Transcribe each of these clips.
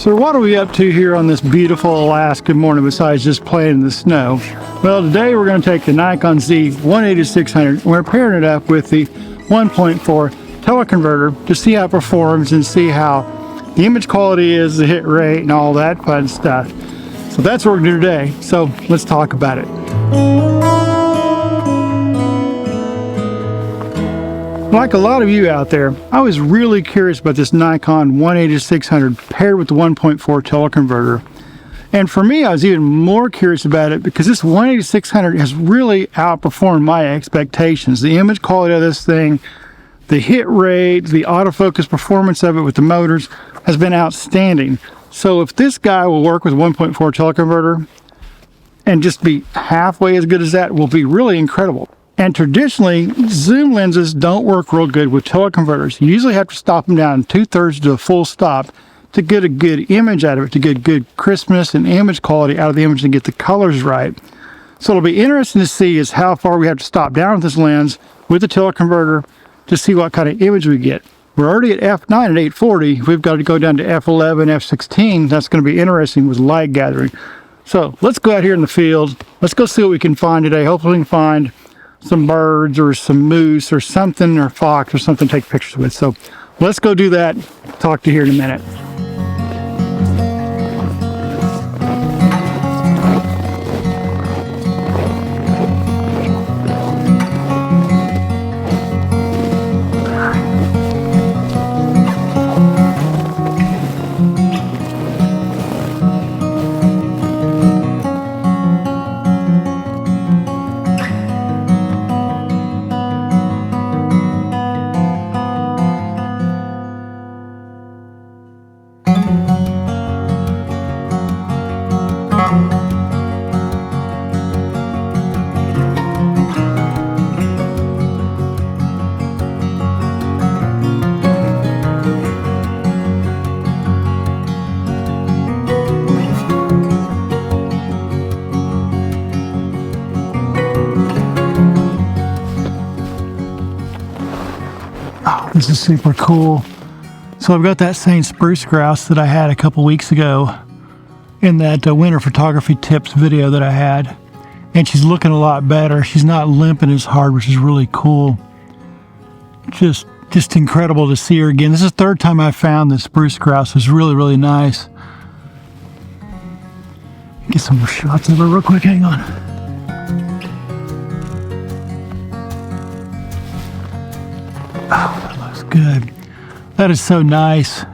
So what are we up to here on this beautiful Alaska morning besides just playing in the snow? Well, today we're going to take the Nikon Z 180-600 and we're pairing it up with the 1.4 teleconverter to see how it performs and see how the image quality is, the hit rate, and all that fun stuff. So that's what we're going to do today. So let's talk about it. Like a lot of you out there, I was really curious about this Nikon 180-600 paired with the 1.4 teleconverter. And for me, I was even more curious about it because this 180-600 has really outperformed my expectations. The image quality of this thing, the hit rate, the autofocus performance of it with the motors has been outstanding. So if this guy will work with 1.4 teleconverter and just be halfway as good as that, will be really incredible. And traditionally, zoom lenses don't work real good with teleconverters. You usually have to stop them down 2/3 to a full stop to get a good image out of it, to get good crispness and image quality out of the image and get the colors right. So it'll be interesting to see is how far we have to stop down with this lens with the teleconverter to see what kind of image we get. We're already at f9 at 840. We've got to go down to f11, f16. That's going to be interesting with light gathering. So let's go out here in the field. Let's go see what we can find today. Hopefully we can find some birds or some moose or something, or fox or something to take pictures with. So let's go do that. Talk to you here in a minute. This is super cool. So I've got that same spruce grouse that I had a couple weeks ago in that winter photography tips video that I had, and she's looking a lot better. She's not limping as hard, which is really cool. Just incredible to see her again. This is the third time I found the spruce grouse. It's really nice. Get some more shots of her real quick. Hang on. Oh, that looks good. That is so nice.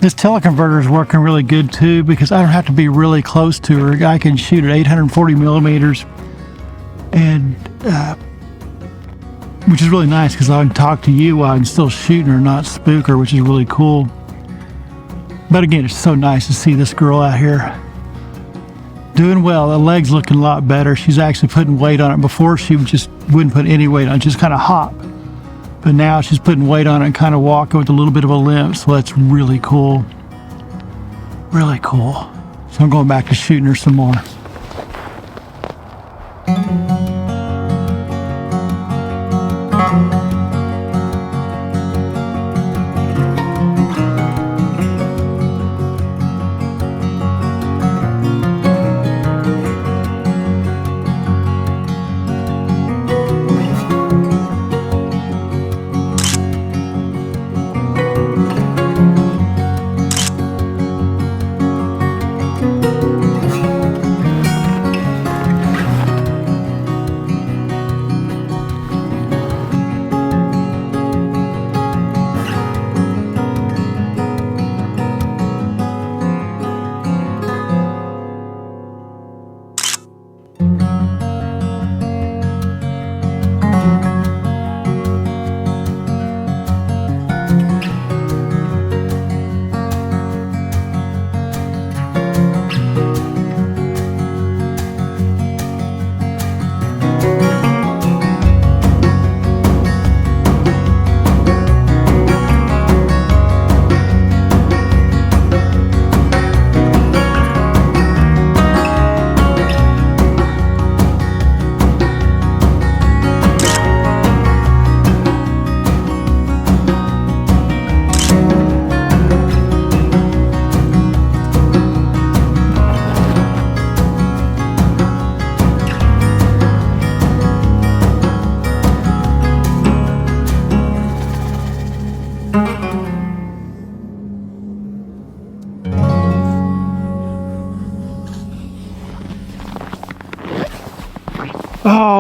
This teleconverter is working really good too because I don't have to be really close to her. I can shoot at 840 millimeters, and which is really nice because I can talk to you while I'm still shooting her, not spook her, which is really cool. But again, it's so nice to see this girl out here doing well. The leg's looking a lot better. She's actually putting weight on it. Before she just wouldn't put any weight on it, just kind of hop. But now she's putting weight on it and kind of walking with a little bit of a limp, so that's really cool. Really cool. So I'm going back to shooting her some more.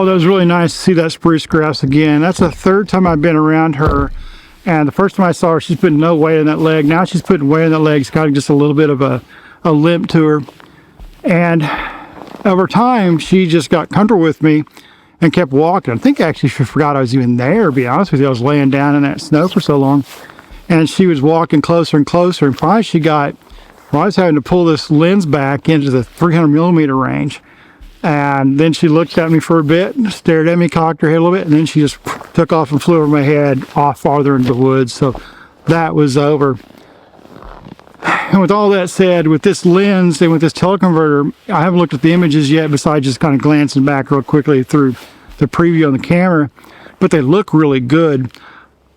Oh, that was really nice to see that spruce grouse again. That's the third time I've been around her. And the first time I saw her, she's putting no weight in that leg. Now she's putting weight in that leg. It's got just a little bit of a limp to her. And over time, she just got comfortable with me and kept walking. I think actually she forgot I was even there, to be honest with you. I was laying down in that snow for so long. And she was walking closer and closer. And finally she got, well, I was having to pull this lens back into the 300 millimeter range. And then she looked at me for a bit, stared at me, cocked her head a little bit, and then she just took off and flew over my head off farther into the woods. So that was over. And with all that said, with this lens and with this teleconverter, I haven't looked at the images yet besides just kind of glancing back real quickly through the preview on the camera, but they look really good.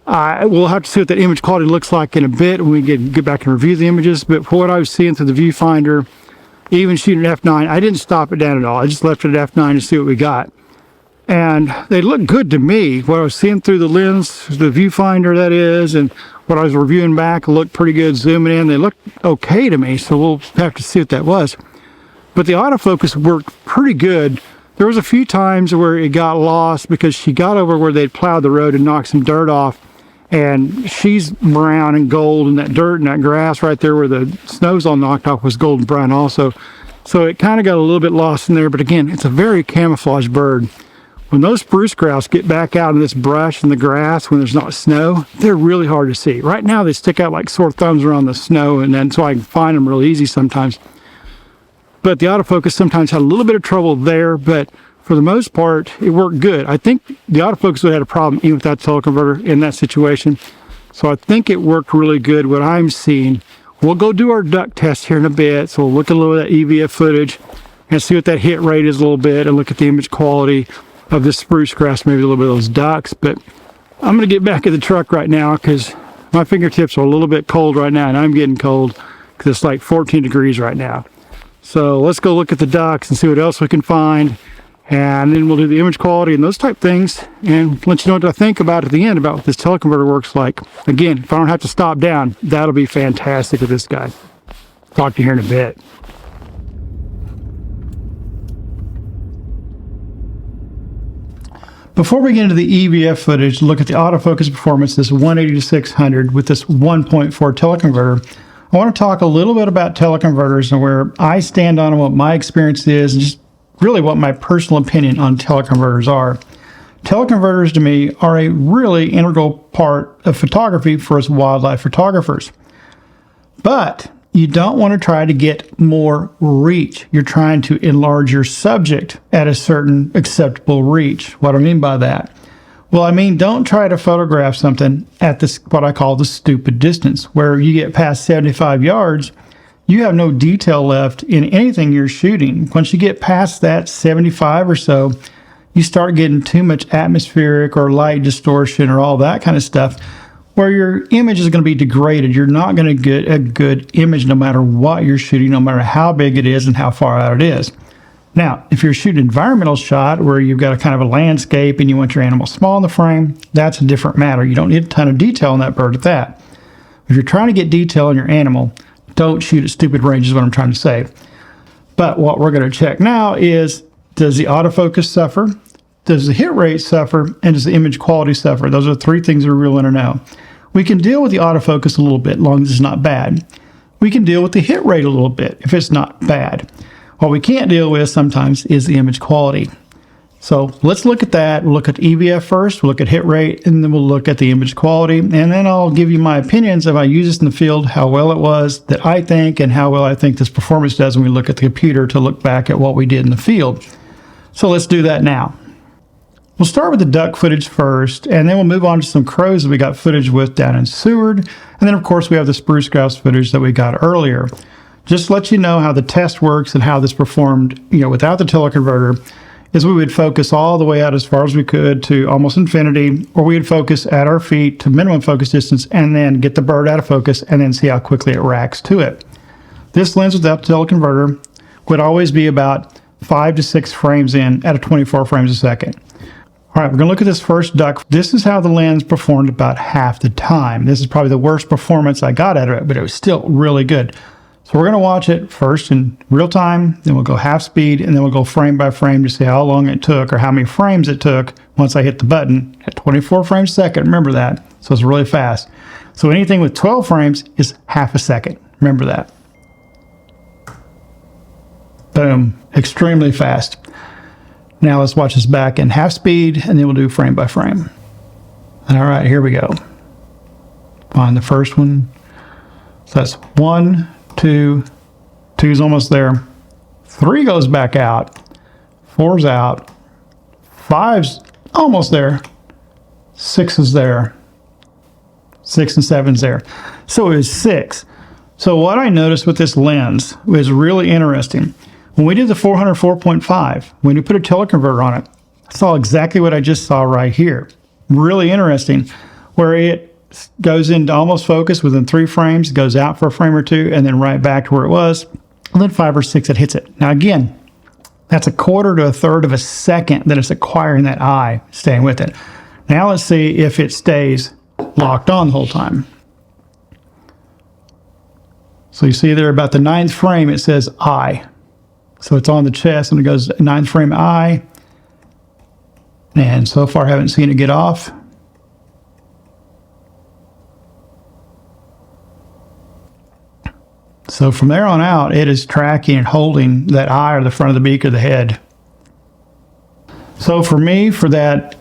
We'll have to see what that image quality looks like in a bit when we get back and review the images, but for what I was seeing through the viewfinder, even shooting at f9, I didn't stop it down at all. I just left it at f9 to see what we got. And they look good to me. What I was seeing through the lens, the viewfinder that is, and what I was reviewing back looked pretty good zooming in. They looked okay to me, so we'll have to see what that was. But the autofocus worked pretty good. There was a few times where it got lost because she got over where they'd plowed the road and knocked some dirt off. And she's brown and gold, and that dirt and that grass right there where the snow's all knocked off was golden brown also. So it kind of got a little bit lost in there, but again, it's a very camouflaged bird. When those spruce grouse get back out in this brush and the grass when there's not snow, they're really hard to see. Right now they stick out like sore thumbs around the snow, and then so I can find them real easy sometimes. But the autofocus sometimes had a little bit of trouble there, but for the most part, it worked good. I think the autofocus would have had a problem even without teleconverter in that situation. So I think it worked really good, what I'm seeing. We'll go do our duck test here in a bit. So we'll look at a little of that EVF footage and see what that hit rate is a little bit and look at the image quality of this spruce grass, maybe a little bit of those ducks. But I'm gonna get back in the truck right now because my fingertips are a little bit cold right now, and I'm getting cold because it's like 14 degrees right now. So let's go look at the ducks and see what else we can find. And then we'll do the image quality and those type things and let you know what I think about at the end about what this teleconverter works like. Again, if I don't have to stop down, that'll be fantastic with this guy. Talk to you here in a bit. Before we get into the EVF footage, look at the autofocus performance, this 180 to 600 with this 1.4 teleconverter. I want to talk a little bit about teleconverters and where I stand on them, what my experience is, and just really what my personal opinion on teleconverters are. Teleconverters to me are a really integral part of photography for us wildlife photographers. But you don't want to try to get more reach. You're trying to enlarge your subject at a certain acceptable reach. What do I mean by that? Well, I mean, don't try to photograph something at this, what I call the stupid distance, where you get past 75 yards, you have no detail left in anything you're shooting. Once you get past that 75 or so, you start getting too much atmospheric or light distortion or all that kind of stuff, where your image is going to be degraded. You're not going to get a good image no matter what you're shooting, no matter how big it is and how far out it is. Now, if you're shooting an environmental shot where you've got a kind of a landscape and you want your animal small in the frame, that's a different matter. You don't need a ton of detail in that bird at that. If you're trying to get detail in your animal, don't shoot at stupid range is what I'm trying to say. But what we're going to check now is, does the autofocus suffer? Does the hit rate suffer? And does the image quality suffer? Those are three things we really want to know. We can deal with the autofocus a little bit, as long as it's not bad. We can deal with the hit rate a little bit if it's not bad. What we can't deal with sometimes is the image quality. So let's look at that. We'll look at EVF first, we'll look at hit rate, and then we'll look at the image quality. And then I'll give you my opinions if I use this in the field, how well it was that I think, and how well I think this performance does when we look at the computer to look back at what we did in the field. So let's do that now. We'll start with the duck footage first, and then we'll move on to some crows that we got footage with down in Seward. And then of course we have the spruce grouse footage that we got earlier. Just to let you know how the test works and how this performed, without the teleconverter, is we would focus all the way out as far as we could to almost infinity, or we would focus at our feet to minimum focus distance and then get the bird out of focus and then see how quickly it racks to it. This lens without the teleconverter would always be about 5 to 6 frames in at a 24 frames a second. All right, we're going to look at this first duck. This is how the lens performed about half the time. This is probably the worst performance I got out of it, but it was still really good. So we're going to watch it first in real time, then we'll go half speed, and then we'll go frame by frame to see how long it took or how many frames it took once I hit the button at 24 frames a second. Remember that. So it's really fast. So anything with 12 frames is half a second. Remember that. Boom. Extremely fast. Now let's watch this back in half speed, and then we'll do frame by frame. All right, here we go. Find the first one. So that's 1, 2, 2's almost there. 3 goes back out. 4's out. 5's almost there. 6 is there. 6 and 7's there. So it was 6. So what I noticed with this lens was really interesting. When we did the 404.5, when we put a teleconverter on it, I saw exactly what I just saw right here. Really interesting, where it goes into almost focus within 3 frames, goes out for a frame or 2, and then right back to where it was, and then 5 or 6 it hits it. Now again, that's 1/4 to 1/3 of a second that it's acquiring that eye, staying with it. Now let's see if it stays locked on the whole time. So you see there about the 9th frame it says eye. So it's on the chest and it goes 9th frame eye. And so far I haven't seen it get off. So from there on out, it is tracking and holding that eye or the front of the beak or the head. So for me, for that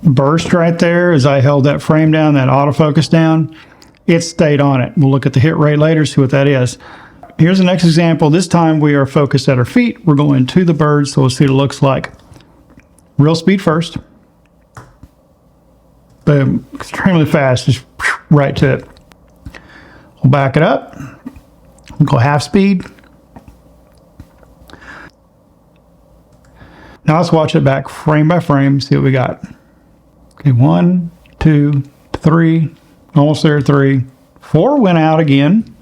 burst right there, as I held that frame down, that autofocus down, it stayed on it. We'll look at the hit rate later, see what that is. Here's the next example. This time we are focused at our feet. We're going to the bird, so we'll see what it looks like. Real speed first. Boom, extremely fast, just right to it. We'll back it up. We'll go half speed. Now let's watch it back frame by frame, see what we got. Okay, 1, 2, 3, almost there, 3. 4 went out again.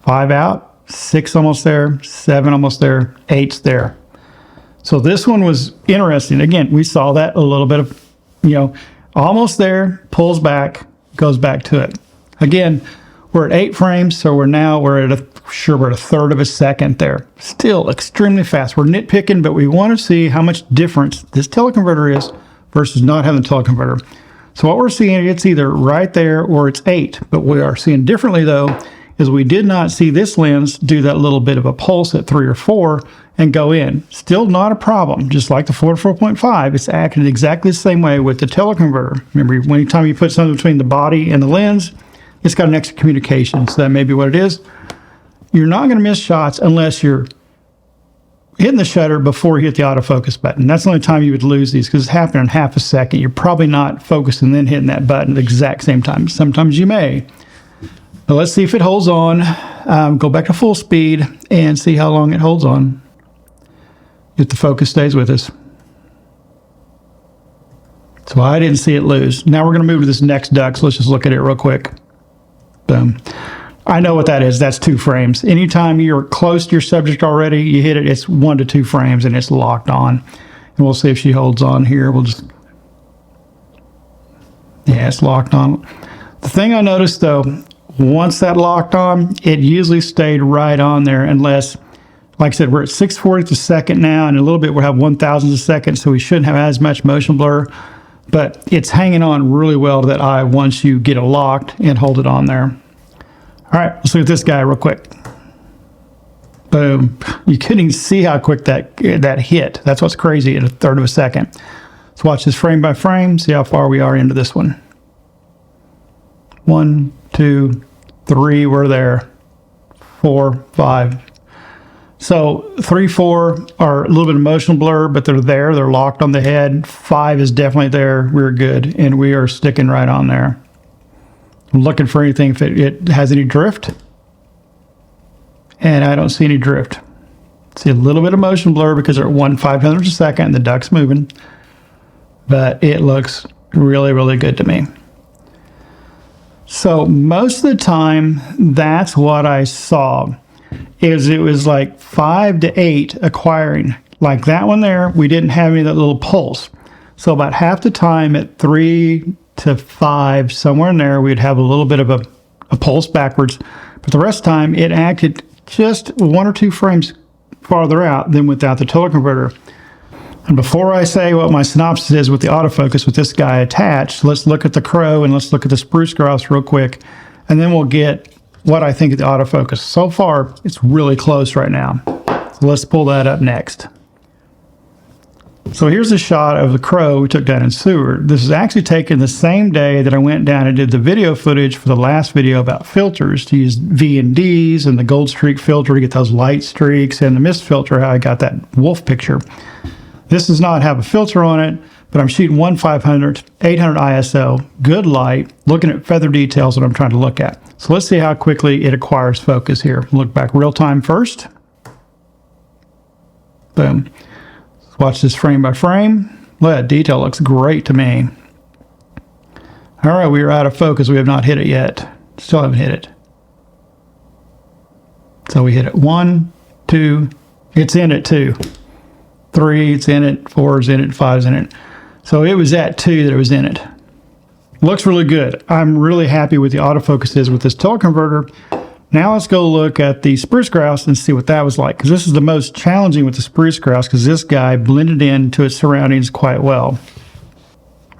5 out. 6 almost there. 7 almost there. 8's there. So this one was interesting. Again, we saw that a little bit of, almost there, pulls back, goes back to it. Again, we're at 8 frames, so we're at a 1/3 of a second there. Still extremely fast. We're nitpicking, but we want to see how much difference this teleconverter is versus not having a teleconverter. So what we're seeing, it's either right there or it's 8. But we are seeing differently though, is we did not see this lens do that little bit of a pulse at 3 or 4 and go in. Still not a problem. Just like the 404.5, it's acting exactly the same way with the teleconverter. Remember, anytime you put something between the body and the lens, it's got an extra communication. So that may be what it is. You're not going to miss shots unless you're hitting the shutter before you hit the autofocus button. That's the only time you would lose these, because it's happening in half a second. You're probably not focusing and then hitting that button at the exact same time. Sometimes you may. But let's see if it holds on. Go back to full speed and see how long it holds on. If the focus stays with us. So I didn't see it lose. Now we're going to move to this next duck, so let's just look at it real quick. Boom. I know what that is. That's 2 frames. Anytime you're close to your subject already, you hit it, it's 1 to 2 frames and it's locked on. And we'll see if she holds on here. Yeah, it's locked on. The thing I noticed though, once that locked on, it usually stayed right on there unless, like I said, we're at 640th a second now, and in a little bit we'll have 1,000th a second, so we shouldn't have as much motion blur. But it's hanging on really well to that eye once you get it locked and hold it on there. All right, let's look at this guy real quick. Boom. You couldn't even see how quick that hit. That's what's crazy at 1/3 of a second. Let's watch this frame by frame, see how far we are into this one. 1, 2, 3, we're there. 4, 5. So 3, 4 are a little bit of motion blur, but they're there. They're locked on the head. 5 is definitely there. We're good, and we are sticking right on there. I'm looking for anything if it has any drift, and I don't see any drift. See a little bit of motion blur because they're at 1/500th a second and the duck's moving, but it looks really, really good to me. So most of the time, that's what I saw. It was like 5 to 8 acquiring. Like that one there, we didn't have any of that little pulse. So about half the time at 3 to 5, somewhere in there, we'd have a little bit of a pulse backwards. But the rest of the time, it acted just 1 or 2 frames farther out than without the teleconverter. And before I say what my synopsis is with the autofocus with this guy attached, let's look at the Crow and let's look at the Spruce Grouse real quick, and then we'll get what I think of the autofocus. So far, it's really close right now. So let's pull that up next. So here's a shot of the Crow we took down in Seward. This is actually taken the same day that I went down and did the video footage for the last video about filters, to use V&Ds and the gold streak filter to get those light streaks, and the mist filter, how I got that wolf picture. This does not have a filter on it, but I'm shooting 1/500, 800 ISO, good light, looking at feather details that I'm trying to look at. So let's see how quickly it acquires focus here. Look back real time first. Boom. Let's watch this frame by frame. Look, that detail looks great to me. All right, we are out of focus. We have not hit it yet. Still haven't hit it. So we hit it 1, 2, it's in it 2. 3, it's in it, 4 is in it, 5 is in it. So it was at 2 that it was in it. Looks really good. I'm really happy with the autofocuses with this teleconverter. Now let's go look at the Spruce Grouse and see what that was like, because this is the most challenging with the Spruce Grouse, because this guy blended into its surroundings quite well.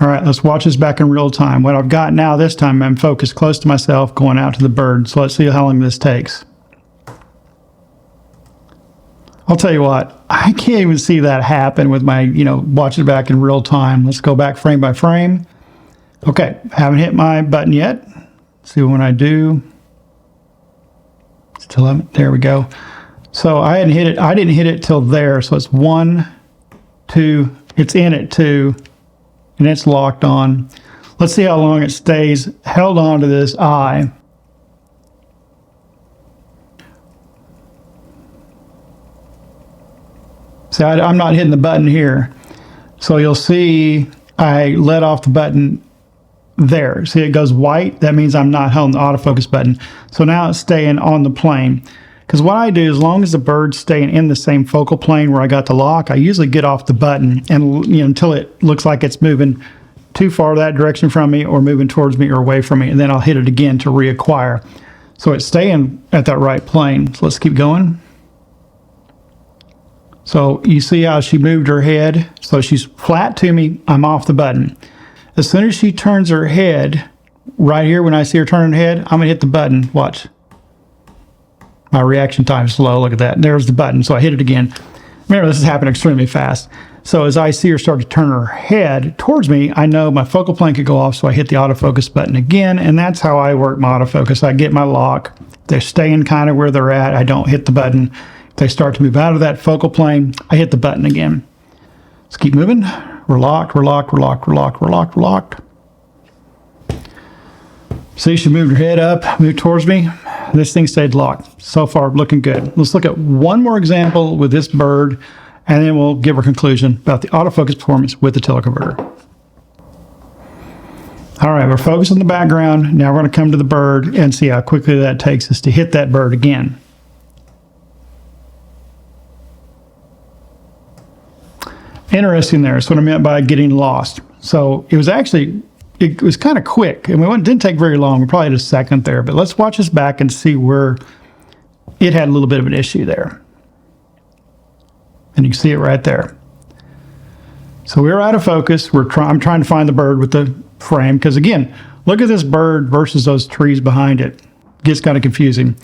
All right, let's watch this back in real time. What I've got now this time, I'm focused close to myself, going out to the bird. So let's see how long this takes. I'll tell you what, I can't even see that happen with my, watch it back in real time. Let's go back frame by frame. Okay, haven't hit my button yet. Let's see when I do. Still haven't, there we go. So I hadn't hit it, I didn't hit it till there. So it's 1, 2, it's in at 2, and it's locked on. Let's see how long it stays held on to this eye. See, I'm not hitting the button here. So you'll see I let off the button there. See, it goes white. That means I'm not holding the autofocus button. So now it's staying on the plane. Because what I do, as long as the bird's staying in the same focal plane where I got the lock, I usually get off the button and until it looks like it's moving too far that direction from me or moving towards me or away from me, and then I'll hit it again to reacquire. So it's staying at that right plane. So let's keep going. So you see how she moved her head. So she's flat to me, I'm off the button. As soon as she turns her head, right here when I see her turn her head, I'm gonna hit the button, watch. My reaction time is slow, look at that. There's the button, so I hit it again. Remember, this has happened extremely fast. So as I see her start to turn her head towards me, I know my focal plane could go off, so I hit the autofocus button again, and that's how I work my autofocus. I get my lock, they're staying kind of where they're at, I don't hit the button. If they start to move out of that focal plane, I hit the button again. Let's keep moving. We're locked, we're locked, we're locked, we're locked, we're locked, we're locked. See, she moved her head up, moved towards me. This thing stayed locked. So far, looking good. Let's look at one more example with this bird, and then we'll give our conclusion about the autofocus performance with the teleconverter. All right, we're focused on the background. Now we're going to come to the bird and see how quickly that takes us to hit that bird again. Interesting there. That's what I meant by getting lost. So it was actually, it was kind of quick. I mean, it didn't take very long. We probably had a second there, but let's watch this back and see where it had a little bit of an issue there. And you can see it right there. So we're out of focus. I'm trying to find the bird with the frame, because again, look at this bird versus those trees behind it. It gets kind of confusing.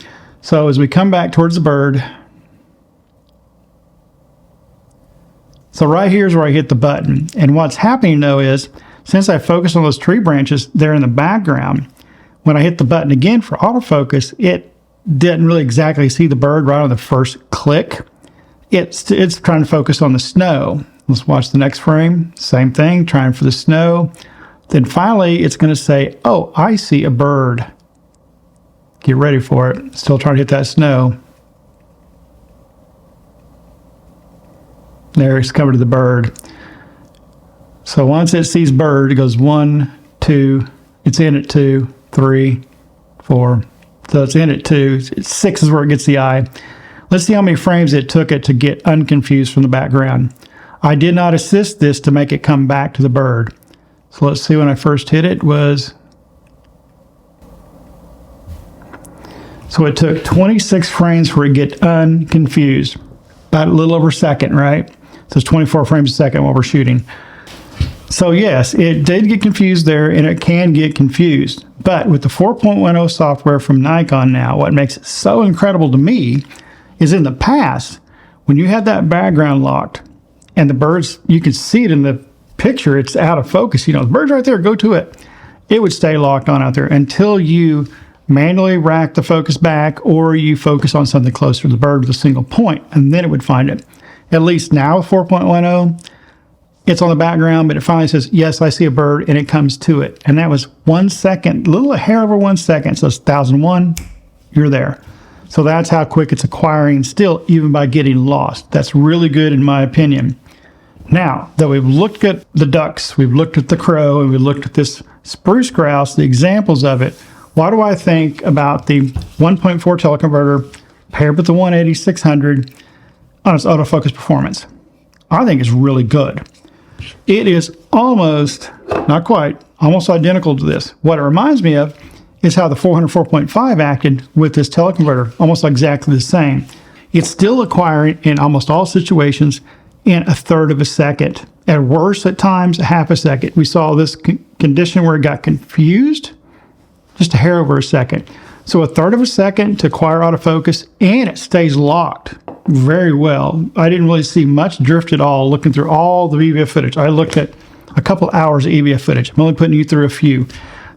So as we come back towards the bird, so right here is where I hit the button. And what's happening though is, since I focus on those tree branches there in the background, when I hit the button again for autofocus, it didn't really exactly see the bird right on the first click. It's trying to focus on the snow. Let's watch the next frame. Same thing, trying for the snow. Then finally, it's going to say, oh, I see a bird. Get ready for it. Still trying to hit that snow. There, it's covered to the bird. So once it sees bird, it goes 1, 2, it's in at 2, 3, 4. So it's in at 2. 6 is where it gets the eye. Let's see how many frames it took it to get unconfused from the background. I did not assist this to make it come back to the bird. So let's see, when I first hit it was... So it took 26 frames for it to get unconfused. About a little over a second, right? So it's 24 frames a second while we're shooting. So yes, it did get confused there, and it can get confused. But with the 4.10 software from Nikon now, what makes it so incredible to me is in the past, when you had that background locked and the birds, you can see it in the picture, it's out of focus. You know, the bird's right there, go to it. It would stay locked on out there until you manually rack the focus back or you focus on something closer to the bird with a single point, and then it would find it. At least now with 4.10, it's on the background, but it finally says, yes, I see a bird, and it comes to it. And that was 1 second, a little hair over 1 second. So it's 1001, you're there. So that's how quick it's acquiring still, even by getting lost. That's really good in my opinion. Now that we've looked at the ducks, we've looked at the crow, and we looked at this spruce grouse, the examples of it, what do I think about the 1.4 teleconverter paired with the 180-600 on its autofocus performance? I think it's really good. It is almost, not quite, almost identical to this. What it reminds me of is how the 404.5 acted with this teleconverter, almost exactly the same. It's still acquiring in almost all situations in a third of a second. At worst, at times, a half a second. We saw this condition where it got confused, just a hair over a second. So a third of a second to acquire autofocus, and it stays locked very well. I didn't really see much drift at all looking through all the EVF footage. I looked at a couple hours of EVF footage. I'm only putting you through a few.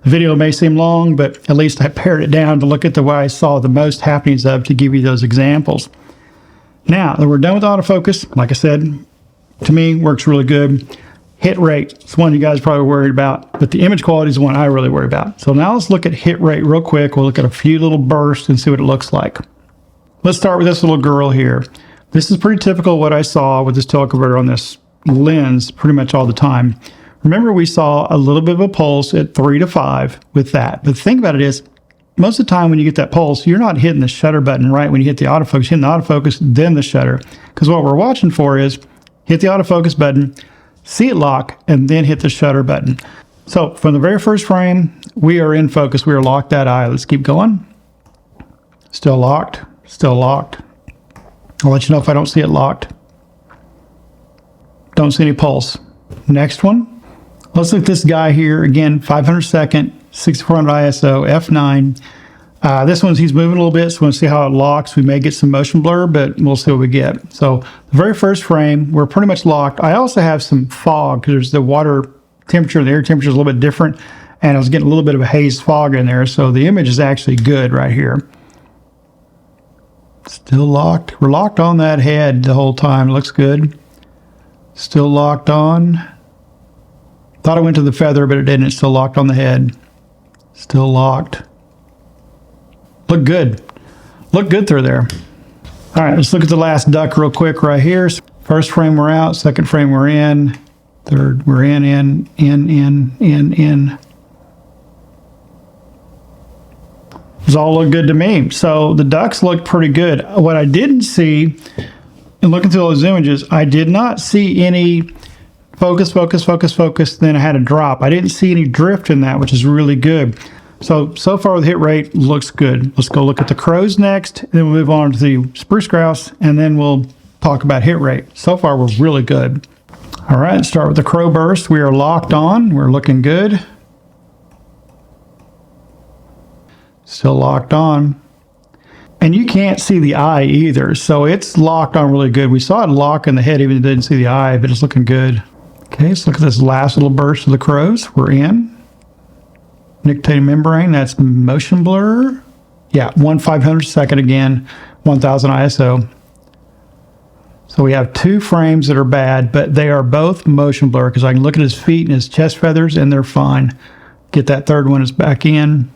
The video may seem long, but at least I pared it down to look at the way I saw the most happenings of to give you those examples. Now that we're done with autofocus, like I said, to me, works really good. Hit rate, it's one you guys are probably worried about, but the image quality is the one I really worry about. So now let's look at hit rate real quick. We'll look at a few little bursts and see what it looks like. Let's start with this little girl here. This is pretty typical what I saw with this teleconverter on this lens pretty much all the time. Remember, we saw a little bit of a pulse at 3 to 5 with that. But the thing about it is, most of the time when you get that pulse, you're not hitting the shutter button right when you hit the autofocus. You're hitting the autofocus, then the shutter. Because what we're watching for is hit the autofocus button, see it lock, and then hit the shutter button. So from the very first frame, we are in focus. We are locked that eye. Let's keep going. Still locked. Still locked. I'll let you know if I don't see it locked. Don't see any pulse. Next one. Let's look at this guy here. Again, 500 second, 6400 ISO, f9. This one's, he's moving a little bit, so we'll see how it locks. We may get some motion blur, but we'll see what we get. So the very first frame, we're pretty much locked. I also have some fog because there's the water temperature, the air temperature is a little bit different, and I was getting a little bit of a haze fog in there. So the image is actually good right here. Still locked. We're locked on that head the whole time. Looks good. Still locked on. Thought I went to the feather, but it didn't. It's still locked on the head. Still locked. Look good. Look good through there. All right, let's look at the last duck real quick right here. First frame we're out. Second frame we're in. Third we're in. Those all look good to me. So the ducks look pretty good. What I didn't see, and looking through those images, I did not see any focus, then I had a drop. I didn't see any drift in that, which is really good. So far the hit rate looks good. Let's go look at the crows next, then we'll move on to the spruce grouse, and then we'll talk about hit rate. So far we're really good. All right, let's start with the crow burst. We are locked on. We're looking good. Still locked on. And you can't see the eye either, so it's locked on really good. We saw it lock in the head, even though it didn't see the eye, but it's looking good. Okay, let's look at this last little burst of the crows. We're in. Nictitating membrane, that's motion blur. Yeah, 1/500 second again, 1000 ISO. So we have two frames that are bad, but they are both motion blur because I can look at his feet and his chest feathers and they're fine. Get that third one is back in.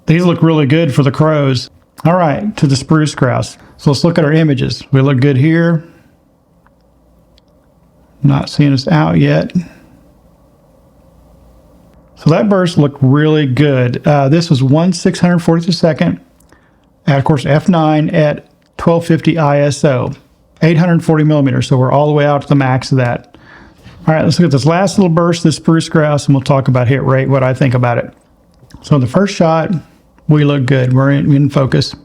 These look really good for the crows. All right, to the spruce grouse. So let's look at our images. We look good here. Not seeing us out yet. So that burst looked really good. This was 1/640th a second. At, of course, f9 at 1250 ISO, 840 millimeters. So we're all the way out to the max of that. All right, let's look at this last little burst, this spruce grouse, and we'll talk about hit rate, what I think about it. So in the first shot, We look good. We're in focus.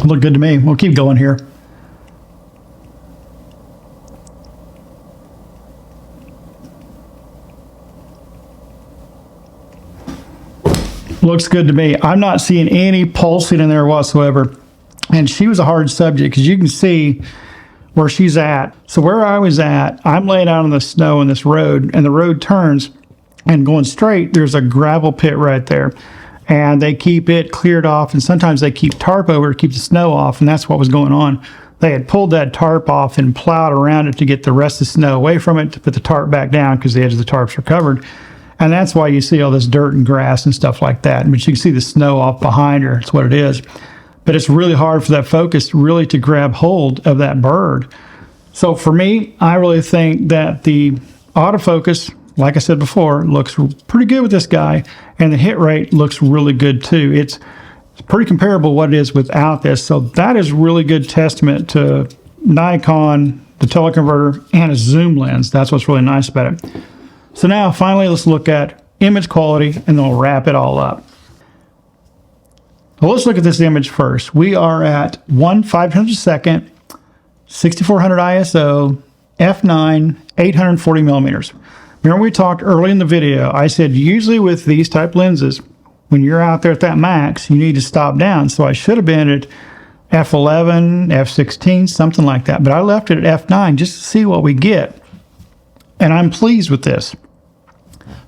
Look good to me. We'll keep going here. Looks good to me. I'm not seeing any pulsing in there whatsoever. And she was a hard subject because you can see where she's at. So where I was at, I'm laying out on the snow in this road, and the road turns, and going straight, there's a gravel pit right there. And they keep it cleared off, and sometimes they keep tarp over to keep the snow off, and that's what was going on. They had pulled that tarp off and plowed around it to get the rest of the snow away from it, to put the tarp back down because the edge of the tarps are covered. And that's why you see all this dirt and grass and stuff like that. But you can see the snow off behind her. It's what it is. But it's really hard for that focus really to grab hold of that bird. So for me, I really think that the autofocus, like I said before, looks pretty good with this guy. And the hit rate looks really good too. It's pretty comparable to what it is without this. So that is really good testament to Nikon, the teleconverter, and a zoom lens. That's what's really nice about it. So now, finally, let's look at image quality, and then we'll wrap it all up. Well, let's look at this image first. We are at 1/500 6400 ISO, f9, 840 millimeters. Remember we talked early in the video, I said usually with these type lenses, when you're out there at that max, you need to stop down. So I should have been at f11, f16, something like that. But I left it at f9 just to see what we get. And I'm pleased with this.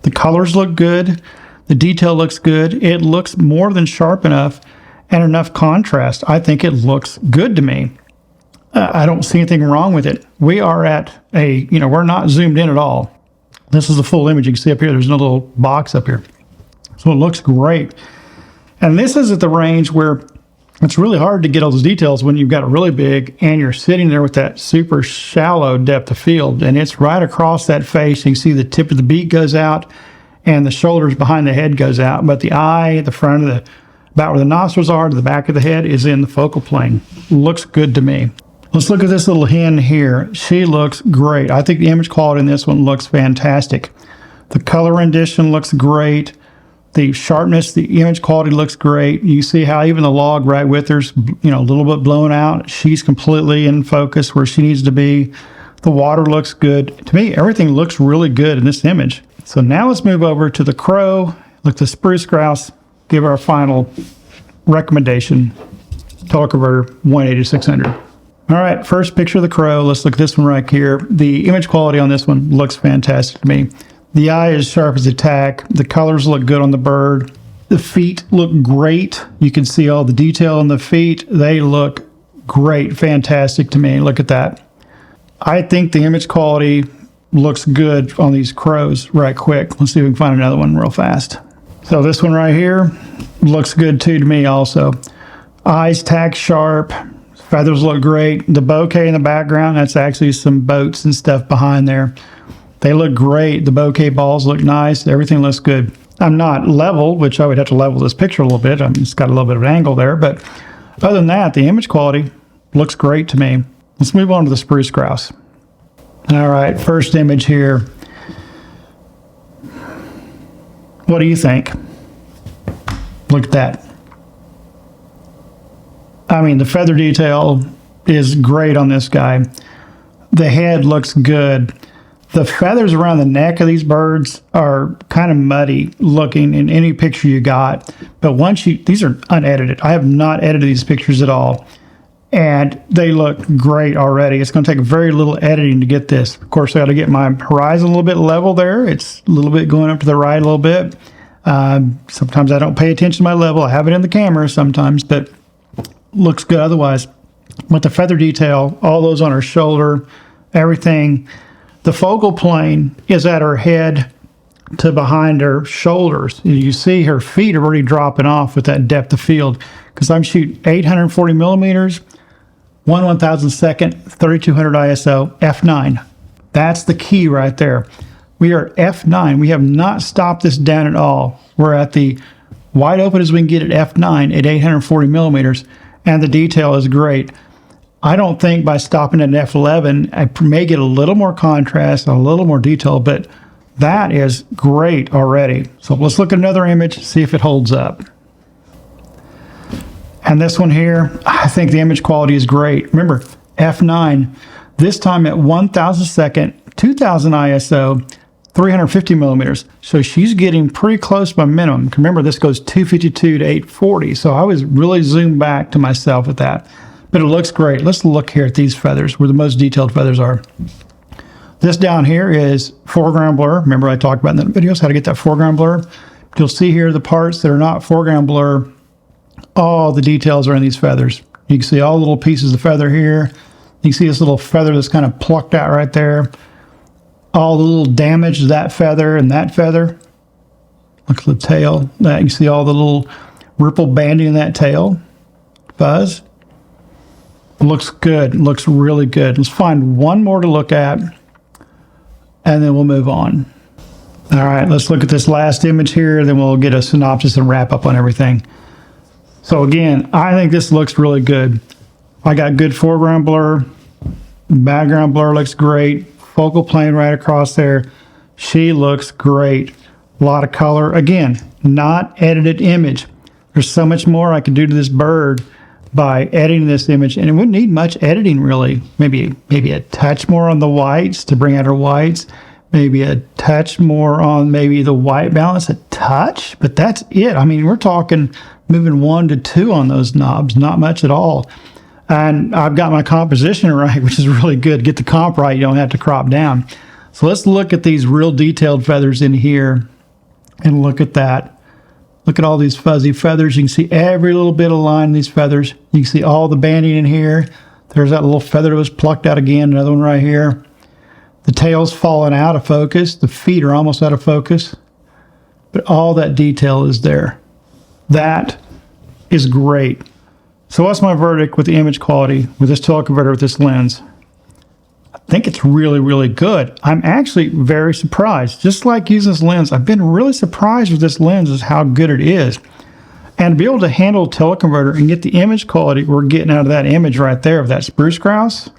The colors look good. The detail looks good. It looks more than sharp enough and enough contrast. I think it looks good to me. I don't see anything wrong with it. We are at a, we're not zoomed in at all. This is the full image. You can see up here, there's no little box up here. So it looks great. And this is at the range where it's really hard to get all those details when you've got it really big and you're sitting there with that super shallow depth of field, and it's right across that face. You can see the tip of the beak goes out and the shoulders behind the head goes out, but the eye, the front of the, about where the nostrils are to the back of the head is in the focal plane. Looks good to me. Let's look at this little hen here. She looks great. I think the image quality in this one looks fantastic. The color rendition looks great. The sharpness, the image quality looks great. You see how even the log right with her's, a little bit blown out. She's completely in focus where she needs to be. The water looks good. To me, everything looks really good in this image. So now let's move over to the crow. Look, the Spruce Grouse. Give our final recommendation. Teleconverter 180-600. All right, first picture of the crow. Let's look at this one right here. The image quality on this one looks fantastic to me. The eye is sharp as a tack. The colors look good on the bird. The feet look great. You can see all the detail on the feet. They look great, fantastic to me. Look at that. I think the image quality looks good on these crows right quick. Let's see if we can find another one real fast. So this one right here looks good too to me also. Eyes tack sharp. Feathers look great. The bouquet in the background, that's actually some boats and stuff behind there. They look great. The bouquet balls look nice. Everything looks good. I'm not level, which I would have to level this picture a little bit. It's got a little bit of an angle there. But other than that, the image quality looks great to me. Let's move on to the Spruce Grouse. All right, first image here. What do you think? Look at that. I mean, the feather detail is great on this guy. The head looks good. The feathers around the neck of these birds are kind of muddy looking in any picture you got. But once these are unedited. I have not edited these pictures at all. And they look great already. It's going to take very little editing to get this. Of course, I got to get my horizon a little bit level there. It's a little bit going up to the right a little bit. Sometimes I don't pay attention to my level. I have it in the camera sometimes, but looks good otherwise. With the feather detail, all those on her shoulder, everything. The focal plane is at her head to behind her shoulders. You see her feet are already dropping off with that depth of field because I'm shooting 840 millimeters, 1/1000 3200 ISO, f9. That's the key right there. We are at f9. We have not stopped this down at all. We're at the wide open as we can get at f9 at 840 millimeters, and the detail is great. I don't think by stopping at f11, I may get a little more contrast, a little more detail, but That is great already. So let's look at another image, see if it holds up. And this one here, I think the image quality is great. Remember, f9, this time at 1,000 second, 2000 ISO, 350 millimeters. So she's getting pretty close to my minimum. Remember, this goes 252 to 840. So I was really zoomed back to myself with that. But it looks great. Let's look here at these feathers, where the most detailed feathers are. This down here is foreground blur. Remember I talked about in the videos how to get that foreground blur. You'll see here the parts that are not foreground blur. All the details are in these feathers. You can see all the little pieces of feather here. You can see this little feather that's kind of plucked out right there. All the little damage to that feather and that feather. Look at the tail. You see all the little ripple banding in that tail. Fuzz. It looks good. It looks really good. Let's find one more to look at, and then we'll move on. All right, let's look at this last image here, then we'll get a synopsis and wrap up on everything. So again, I think this looks really good. I got good foreground blur. Background blur looks great. Focal plane right across there. She looks great. A lot of color. Again, not edited image. There's so much more I could do to this bird by editing this image, and it wouldn't need much editing really. Maybe a touch more on the whites to bring out her whites. Maybe a touch more on maybe the white balance, a touch, but that's it. I mean, we're talking moving 1 to 2 on those knobs, not much at all. And I've got my composition right, which is really good. Get the comp right, you don't have to crop down. So let's look at these real detailed feathers in here and look at that. Look at all these fuzzy feathers. You can see every little bit of line in these feathers. You can see all the banding in here. There's that little feather that was plucked out again, another one right here. The tail's falling out of focus. The feet are almost out of focus. But all that detail is there. That is great. So what's my verdict with the image quality with this teleconverter with this lens? I think it's really, really good. I'm actually very surprised. Just like using this lens, I've been really surprised with this lens is how good it is. And to be able to handle a teleconverter and get the image quality we're getting out of that image right there of that Spruce Grouse,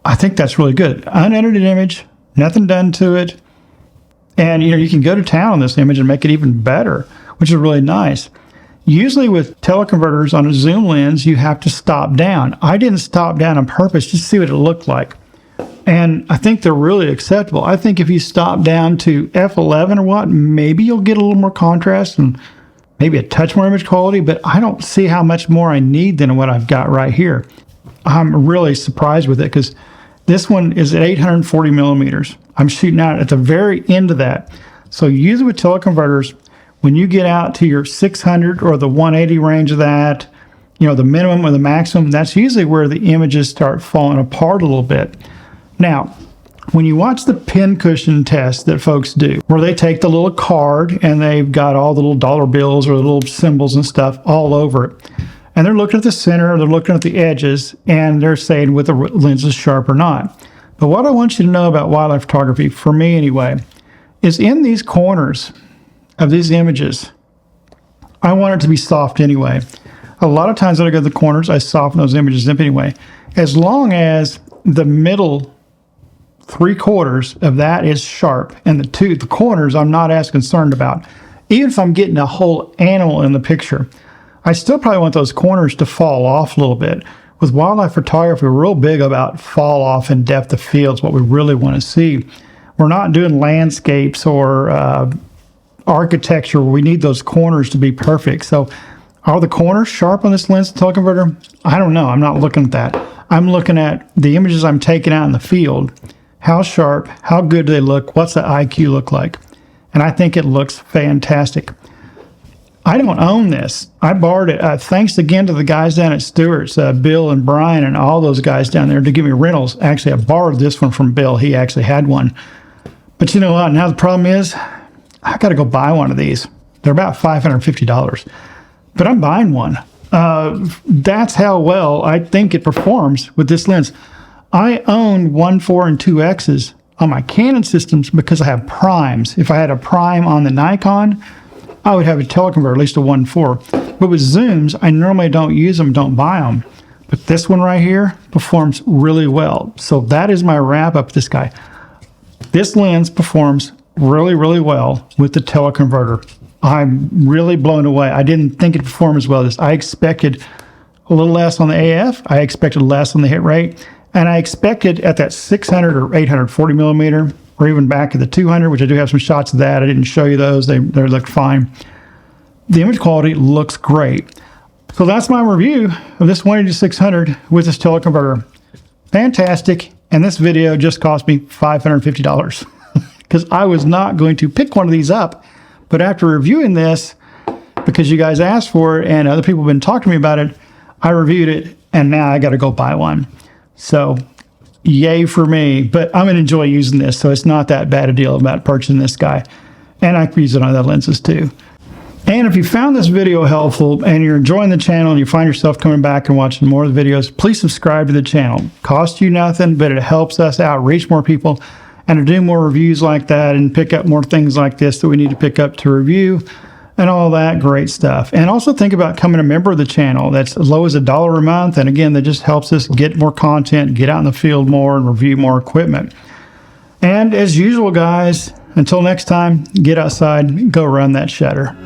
I think that's really good. Unedited image, nothing done to it. And you can go to town on this image and make it even better, which is really nice. Usually with teleconverters on a zoom lens, you have to stop down. I didn't stop down on purpose just to see what it looked like. And I think they're really acceptable. I think if you stop down to f11 or what, maybe you'll get a little more contrast and maybe a touch more image quality, but I don't see how much more I need than what I've got right here. I'm really surprised with it because this one is at 840 millimeters. I'm shooting out at the very end of that. So usually with teleconverters, when you get out to your 600 or the 180 range of that, the minimum or the maximum, that's usually where the images start falling apart a little bit. Now, when you watch the pincushion test that folks do, where they take the little card and they've got all the little dollar bills or the little symbols and stuff all over it, and they're looking at the center, they're looking at the edges, and they're saying whether the lens is sharp or not. But what I want you to know about wildlife photography, for me anyway, is in these corners of these images, I want it to be soft anyway. A lot of times when I go to the corners, I soften those images up anyway. As long as the middle 3/4 of that is sharp, and the corners I'm not as concerned about. Even if I'm getting a whole animal in the picture, I still probably want those corners to fall off a little bit. With wildlife photography, we're real big about fall off and depth of fields, what we really want to see. We're not doing landscapes or architecture where we need those corners to be perfect. So are the corners sharp on this lens teleconverter? I don't know. I'm not looking at that. I'm looking at the images I'm taking out in the field. How sharp, how good do they look? What's the IQ look like? And I think it looks fantastic. I don't own this. I borrowed it. Thanks again to the guys down at Stewart's, Bill and Brian and all those guys down there to give me rentals. Actually, I borrowed this one from Bill. He actually had one. But you know what? Now the problem is, I got to go buy one of these. They're about $550, but I'm buying one. That's how well I think it performs with this lens. I own 1.4 and 2Xs on my Canon systems because I have primes. If I had a prime on the Nikon, I would have a teleconverter, at least a 1.4. But with zooms, I normally don't use them, don't buy them. But this one right here performs really well. So that is my wrap up this guy. This lens performs really, really well with the teleconverter. I'm really blown away. I didn't think it'd perform as well as this. I expected a little less on the AF. I expected less on the hit rate. And I expected at that 600 or 840 millimeter, or even back at the 200, which I do have some shots of that. I didn't show you those. They looked fine. The image quality looks great. So that's my review of this 180-600 with this teleconverter. Fantastic. And this video just cost me $550 because I was not going to pick one of these up. But after reviewing this, because you guys asked for it and other people have been talking to me about it, I reviewed it and now I got to go buy one. So yay for me, but I'm going to enjoy using this. So it's not that bad a deal about purchasing this guy. And I can use it on other lenses too. And if you found this video helpful and you're enjoying the channel and you find yourself coming back and watching more of the videos, please subscribe to the channel. Costs you nothing, but it helps us out, reach more people, and to do more reviews like that and pick up more things like this that we need to pick up to review and all that great stuff. And also think about becoming a member of the channel. That's as low as $1 a month. And again, that just helps us get more content, get out in the field more, and review more equipment. And as usual, guys, until next time, get outside, go run that shutter.